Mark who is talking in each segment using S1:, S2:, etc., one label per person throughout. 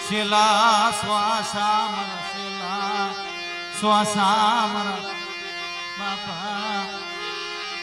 S1: શેલા શ્વાસા મારા શેલા શ્વાસા મારા બાપા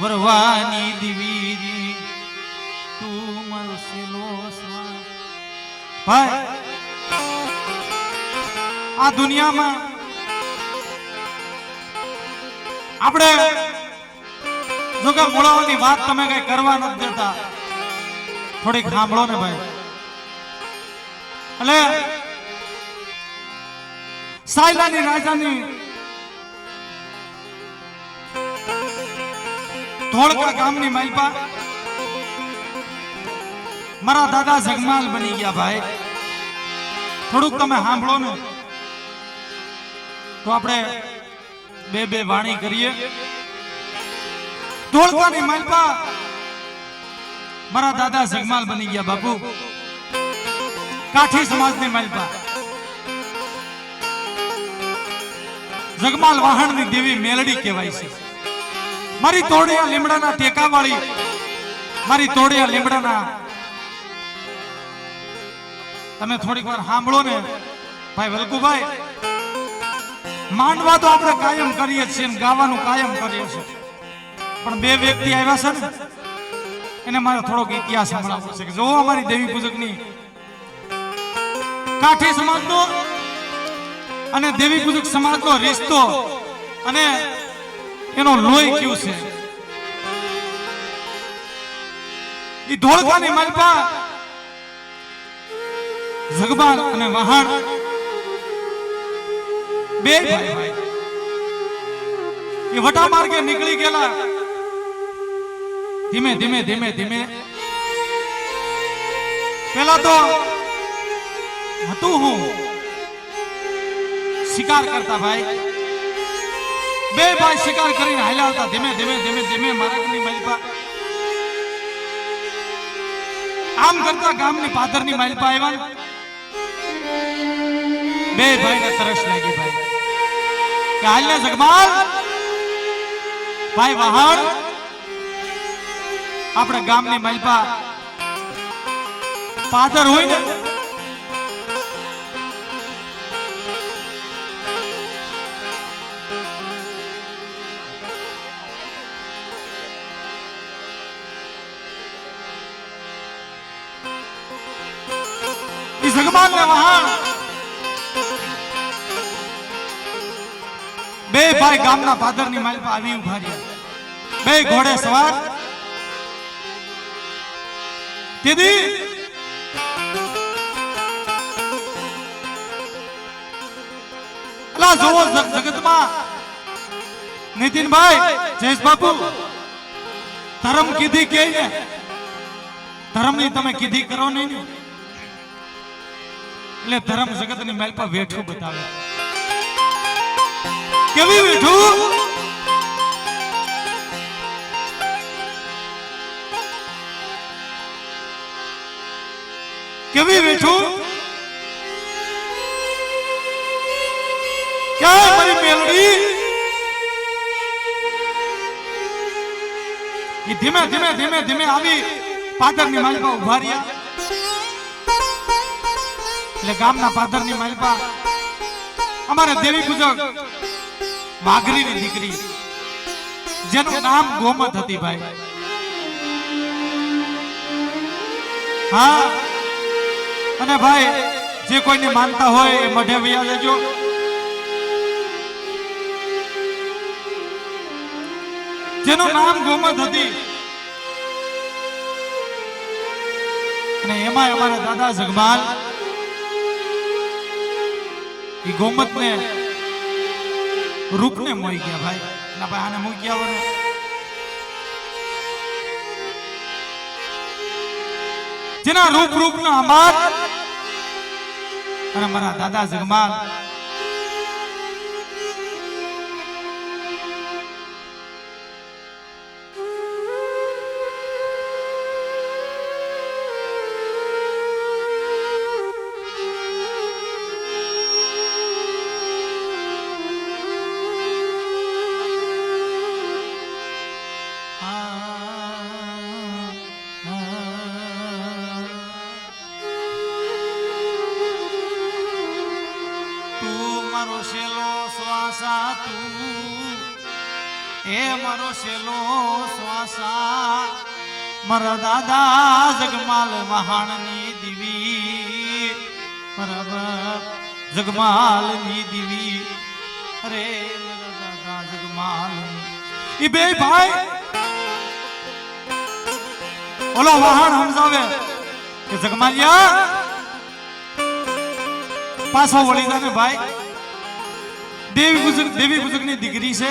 S1: વરવાની દીવી તું મારો શેલો શ્વાસ. ભાઈ આ દુનિયામાં આપણે જો કે મોળાઓની વાત તમે કઈ કરવા નથી દેતા, થોડીક સાંભળો ને ભાઈ. એટલે સાયલાની રાજાની ધોળકા ગામની માલપા મારા દાદા જગમાલ બની ગયા ભાઈ. થોડુંક તમે સાંભળો ને તો આપણે બે વાણી કરીએ. ધોળકાની માલપા મારા દાદા જગમાલ બની ગયા બાપુ. કાઠી સમાજની માલપા જગમાલ વાહણની દેવી મેલડી કહેવાય છે. મારી તોડિયા લીમડાના ટેકાવાળી, મારી તોડિયા લીમડાના તમે થોડીક વાર સાંભળો ને ભાઈ વલ્કુભાઈ. માંડવા તો આપણે કાયમ કરીએ છીએ ને ગાવાનું કાયમ કરીએ છીએ, પણ બે વ્યક્તિ આવ્યા છે ને એને મારે થોડોક ઇતિહાસ સંભળાવવો છે કે જો અમારી દેવી પૂજકની કાઠી સમાજનો અને દેવી પૂજક સમાજનો રિશ્તો અને એનો લોહી ક્યું છે. એ ધોળકાની માલપા જગમાલ અને વહાણ બે ભાઈ એ વટા માર્ગે નીકળી ગયેલા. ધીમે ધીમે ધીમે ધીમે પેલા તો હતું હું શિકાર કરતા ભાઈ. બે ભાઈ શિકાર કરીને હાલ્યા હતા. ધીમે ધીમે ધીમે ધીમે માર્ગની માલપા આમ કરતા ગામની પાદરની માલપા આવ્યા. બે ભાઈને તરસ લાગી ભાઈ કે હાલને જગમાલ ભાઈ વહાણ આપણે ગામની માલપા પાદર હોય ને જગમાલ ને વહાણ બે ભાઈ ગામના પાદરની માલપા આવી ઉભા રહ્યા. બે ઘોડે સવાર. દીદી અલા જોવો જગતમાં નીતિનભાઈ જયેશ બાપુ ધર્મ કીધી કે ને ધર્મ ની તમે કીધી કરો નહીં ને એટલે ધર્મ જગતની માલપા વેઠું બતાવે. કેવી વેઠું? કેવી વેઠું? ક્યાં મારી મેલડી? એ ધીમે ધીમે ધીમે ધીમે આવી પાદરની માલપા ઉભા રહ્યા. એટલે ગામના પાદરની માલપા અમારે દેવી પૂજક વાઘરીની દીકરી જેનું નામ ગોમત હતી ભાઈ. હા અને ભાઈ જે કોઈને માનતા હોય એ મઢે વયા જજો. જેનું નામ ગોમત હતી અને એમાં અમારા દાદા જગમાલ એ ગોમત ને રૂપ ને મોઈ ગયા ભાઈ. ના ભાઈ આને મૂકી આવો ને. જેના રૂપ નો આભાર અને મારા દાદા જગમાલ મારો શેલો શ્વાસા તું, એ મારો શેલો શ્વાસા, મારા દાદા જગમાલ વહાણની દીવી, બરાબર જગમાલની દીવી, અરે મારા દાદા જગમાલ ઈ બે ભાઈ ઓલો વહાણ સમજાવે કે જગમાલિયા પાછો વળી જાને ભાઈ, દેવી બુજુર્ગની દીકરી છે,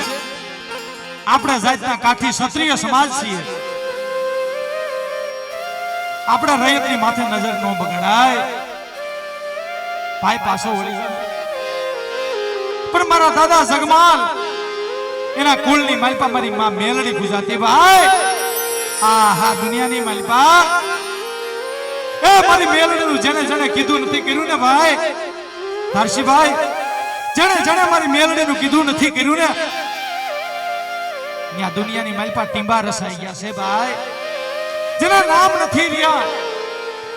S1: આપણે જાતના કાઠી ક્ષત્રિય સમાજ છીએ, આપણે રૈયતની માથે નજર ન બગાડાય, ભાઈ પાછો વળી જાય. પણ મારા દાદા જગમાલ એના કુળની માલપા મારી માં મેલડી પૂજાતી ભાઈ, આહા દુનિયાની માલપા એ મારી મેલડીનું જેને જેને કીધું નથી કર્યું ને ભાઈ ધારસીભાઈ, જેને જેને મારી મેલડીનું કીધું નથી કર્યું ને ત્યાં દુનિયાની માલપા ટીંબા રસાઈ ગયા છે ભાઈ, જેના નામ નથી રહ્યા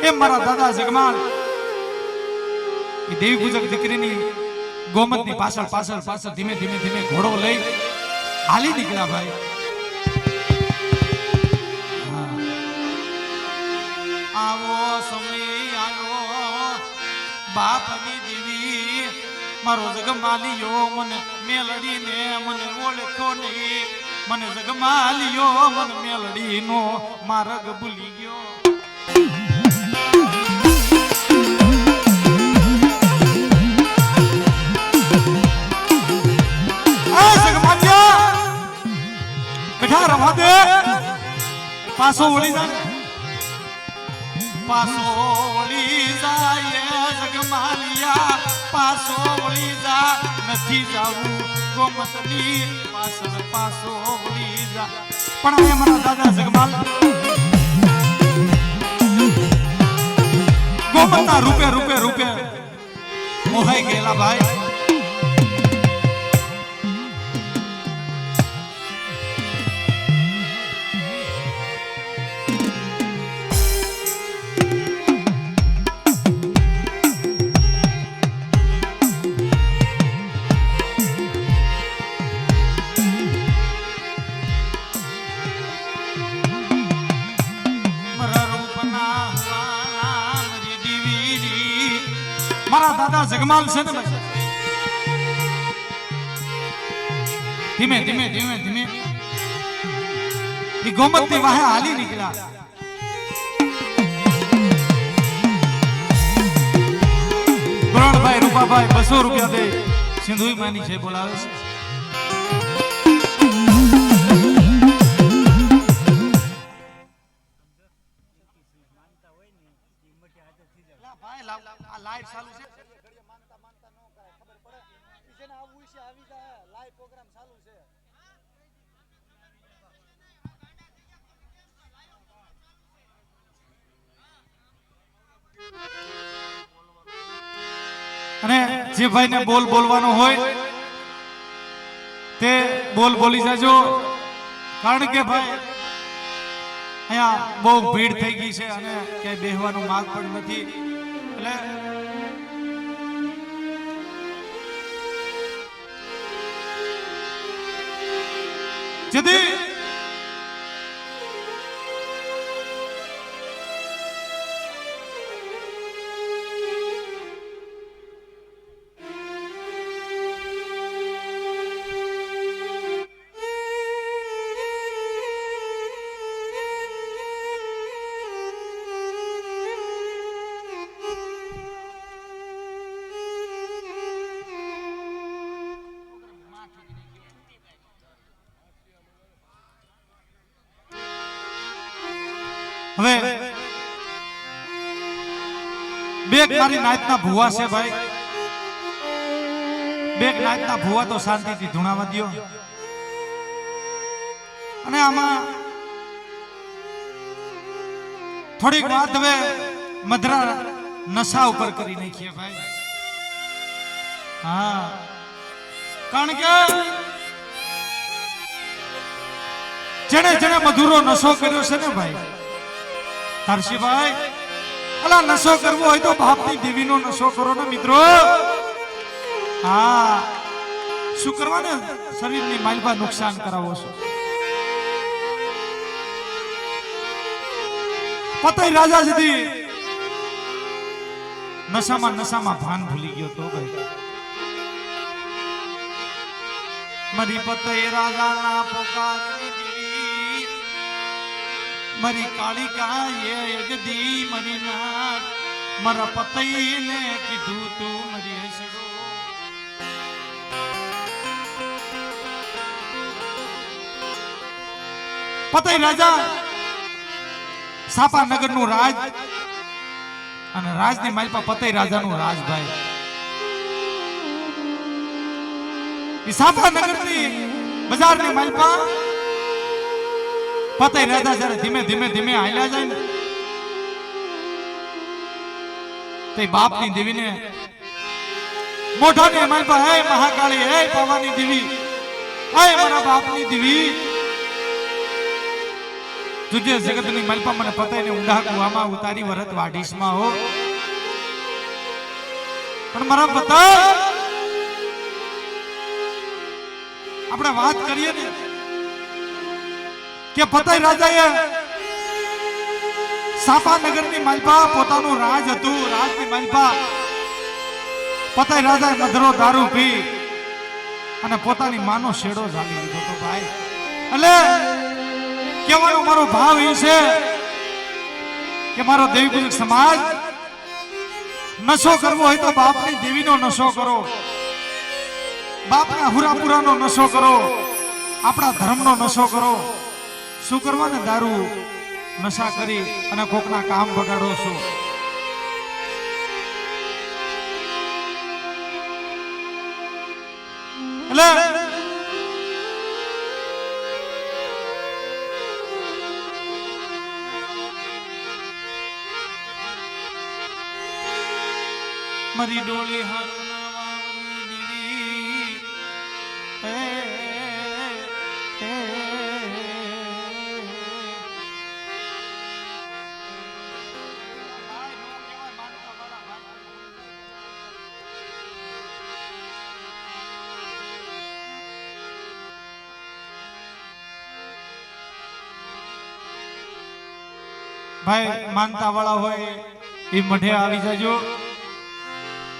S1: એ મારા દાદા જગમાલ એ દેવી પૂજક દીકરીની ગોમતની પાછળ પાછળ પાછળ ધીમે ધીમે ધીમે ઘોડો લઈ હાલી નીકળ્યા ભાઈ. આવો સમય આવ્યો બાપની દેવી, મારો જગમાલિયો મને મેલડીને મને ઓળખો નહીં, મને જગમાલિયો મને મેલડીનો માર્ગ ભૂલી ગયો. બેઠા રવા દે, પાછો વળી જાય, પાછો વળી જાય જગમાલિયા, પાછો વળી જા, નથી જાવું ગોમતની પાછળ, પાછો વળી જા. પણ હવે મારા દાદા જગમાલ ગોમતના રૂપે રૂપે રૂપે મોહાઈ ગયેલા ભાઈ. મારા દાદા જગમાલ છે ને ધીમે ધીમે ધીમે ધીમે એ ગોમતની વાહે હાલી નીકળ્યા. ગુરણભાઈ રૂપાભાઈ 200 રૂપિયા દે સિંધુઈ માની છે બોલાવે છે. લાઈવ ચાલુ છે, માનતા માનતા નો કરાય, ખબર પડે જેને આવવું છે આવી જાય, લાઈવ પ્રોગ્રામ ચાલુ છે. અને જે ભાઈને બોલ બોલવાનો હોય તે બોલ બોલી જાજો, કારણ કે ભાઈ અહીંયા બહુ ભીડ થઈ ગઈ છે અને ક્યાંય બેહવાનો માર્ગ પણ નથી, એટલે જેથી હવે બે મારી નાતના ભુવા છે ભાઈ, બે નાતના ભુવા તો શાંતિથી ધૂણાવા દ્યો. અને આમાં થોડીક વાત હવે મધરા નશા ઉપર કરી નાખીએ ભાઈ. હા, કારણ કે જેને જેને મધુરો નશો કર્યો છે ને ભાઈ હર્ષીભાઈ, અલા નશો કરવો હોય તો બાપની દેવીનો નશો કરો ને મિત્રો. હા શું કરવાને શરીરની માલપા નુકસાન કરાવો છો પતઈ રાજા સુધી નશામાં ભાન ભૂલી ગયો તો ભાઈ મારી પતઈ રાજાના પોકારની દીવી મારી કાળિકા એ ગદી મારી નાક મારા પતઈને કીધું તું મારી હસડો પતઈ રાજા સાપા નગર નું રાજ અને રાજની માલપા પતઈ રાજા નું રાજ ભાઈ સાપા નગર ની બજાર ની માલપા પતઈ રાજા જયારે ધીમે ધીમે હાલ્યા જાય ને તે બાપની દેવીને મોઢાની માલપા હે મહાકાળી હે પાવાની દેવી હે મારા બાપની દેવી तुझे जगत ની માલપા મને પતઈને ઊંડા કુવામાં ઉતારી વરત વાડીશમાં હો પણ મારા પતઈ આપણે વાત કરીએ ને કે પતઈ રાજાએ સાપા નગરની માલપા પોતાનું રાજ હતું રાજની માલપા પતઈ રાજાએ મધરો દારૂ પી અને પોતાની માનો શેડો ઝાલી લીધો તો ભાઈ એટલે કેવાનો મારો ભાવ એ છે કે મારો દેવી પૂજક સમાજ નશો કરવો હોય તો બાપની દેવીનો નશો કરો બાપના હુરાપુરાનો નશો કરો આપણા ધર્મનો નશો કરો શું કરવાને દારૂ નશા કરી અને કોકના કામ બગાડો છો એટલે मरी डोली हरवावनी दीवी हे हे भाई मानता वाला होय ई मढे आवी जाजो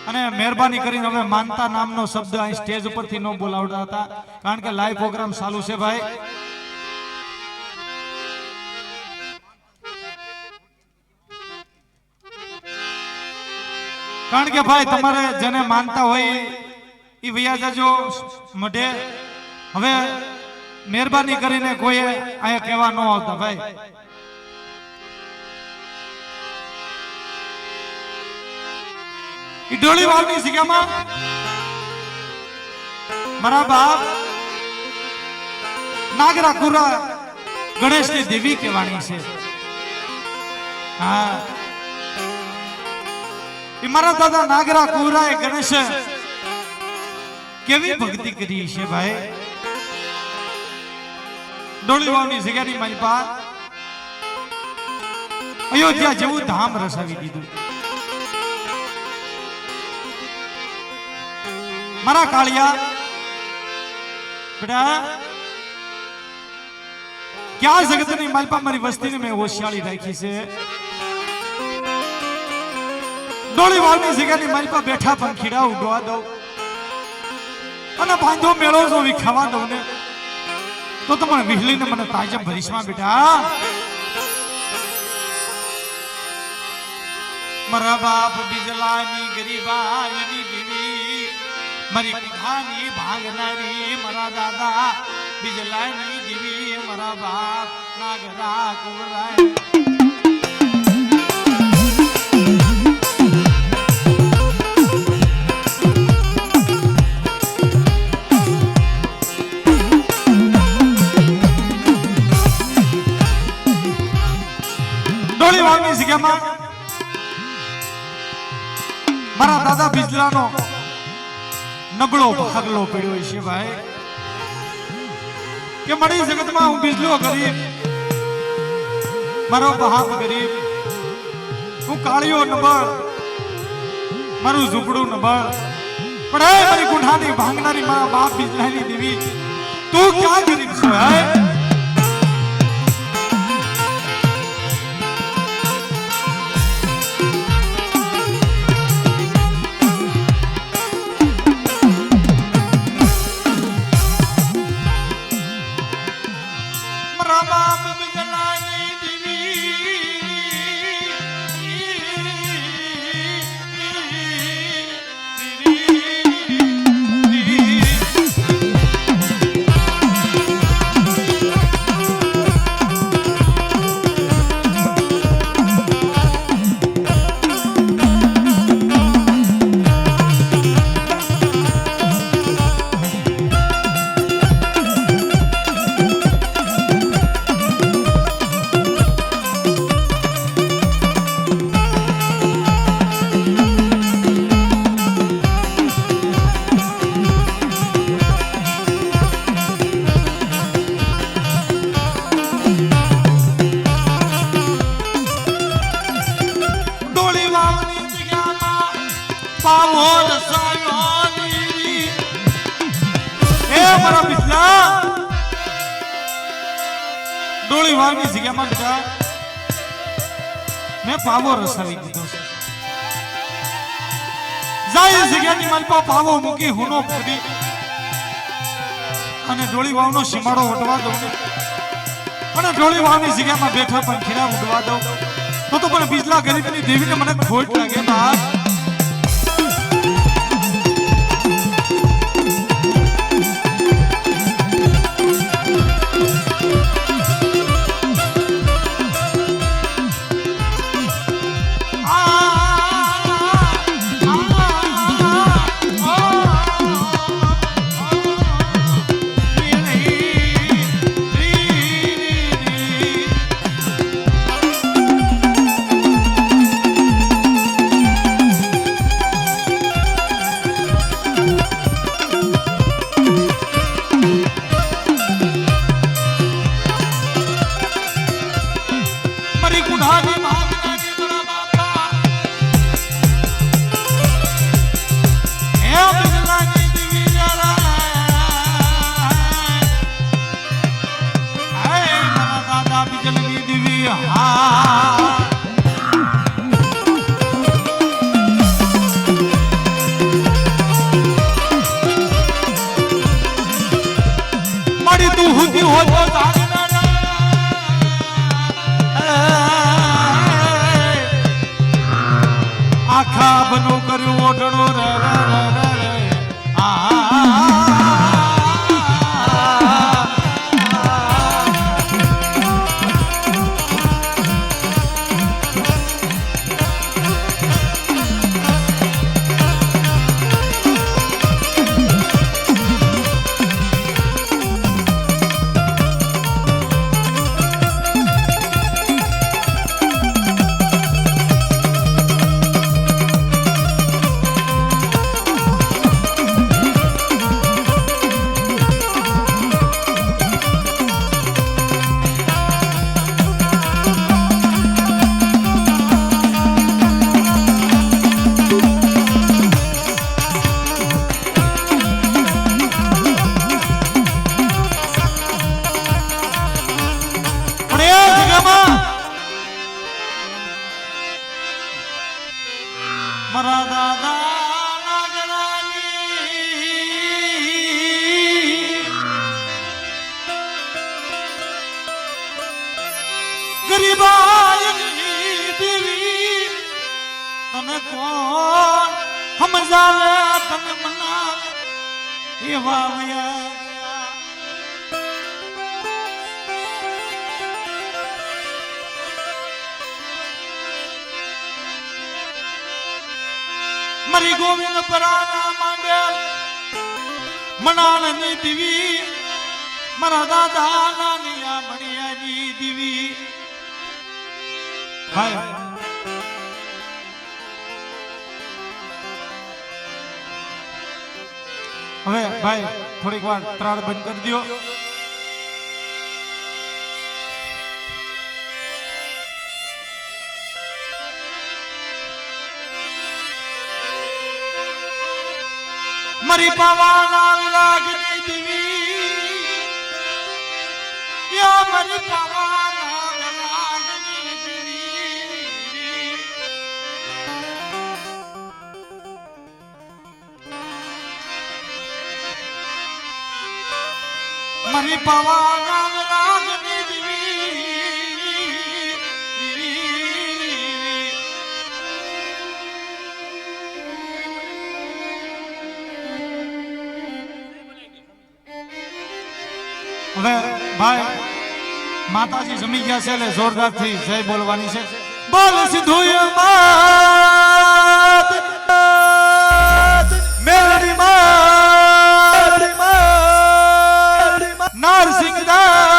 S1: અને મહેરબાની કરીને હવે માનતા નામનો શબ્દ અહીં સ્ટેજ ઉપરથી ન બોલાવતા હતા કારણ કે લાઈવ પ્રોગ્રામ ચાલુ છે ભાઈ કારણ કે ભાઈ તમારે જેને માનતા હોય એ વૈયા જાજો મઢે હવે મહેરબાની કરીને કોઈ અહીંયા કહેવા ન આવતા ભાઈ ડોળી વાવની જગ્યામાં મારા બાપ નાગરા કુરા ગણેશની દેવી કહેવાની છે હા એ મારા દાદા નાગરા કુરા એ ગણેશ કેવી ભક્તિ કરી છે ભાઈ ડોળી વાવની જગ્યાની મારી પાસે અયોધ્યા જેવું ધામ રસાવી દીધું મારા કાળિયા બેટા ક્યાં જગતની માલપા મારી વસ્તીને મેં હોશિયાળી રાખી છે ડોળી વાવની જગ્યાની માલપા બેઠા પંખીડા ઉડવા દઉં અને બાંધો મેળો જો વિખાવા દઉં ને તો તમને વિહલીને મને તાજબ ભરીશમાં બેટા મારા બાપ બીજલાની ગરીબાની દીવી મારી કુખાની ભાંગનારી મારા દાદા બીજલાની દીવી મારા બાપ નાગરા કુવરાય ડોળી વાવની જગ્યામાં મારા દાદા બીજલાનો નબળો ભાગલો પડ્યો છે ભાઈ કે મળી જગતમાં હું બીજલો ગરીબ મારો બાપ ગરીબ હું કાળિયો નબળ મારું ઝૂંપડું નબળ પણ એ મારી ગુંઠાની ભાંગનારી મારા બાપ બિજલાની દેવી તું ક્યાં ગરીબ છો હે ડોળી વાવની જગ્યામાં બેટા મેં પાવો રસાવી દીધો છે જાય જગ્યાની માલપા પાવો મૂકી હુનો ફરી અને ડોળી વાવનો સીમાડો વટવા દઉં અને ડોળી વાવની જગ્યામાં બેઠા પણ ખીરા ઉડવા દઉં તો પણ બીજલા ગરીબની દેવીને મને ખોટ લાગે બા આખા બનો કર્યું ઓઢણો રે રે રે રે મારા દાદા નાગરાની ગરીબાયની દેવી તને કોણ સમજાવે તને મનાવે એવા વયા મારી ગોવિંદ પરાના માંડેલ મનાળની દીવી મારા દાદા નાનિયા મણિયાની દીવી ભાઈ હવે ભાઈ થોડીક વાર ત્રાળ બંધ કરી દો મરી પાવાના વિરાગની દેવી યા મરી પાવાના વિરાગની દેવી મરી પાવાના વિરાગની દેવી હવે ભાઈ માતાજી જમી ગયા છે એટલે જોરદાર થી જય બોલવાની છે બોલ સિંધુય માત મેલડી માત નરસિંહ દાદા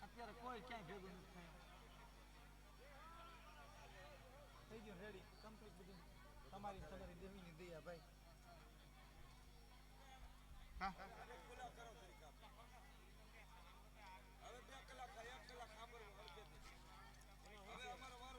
S1: અત્યારે કોઈ ક્યાંય ભેગું નથી થઈ ગયું રેડી કમ્પ્લીટ બધું તમારી દેવીની દયા ભાઈ હા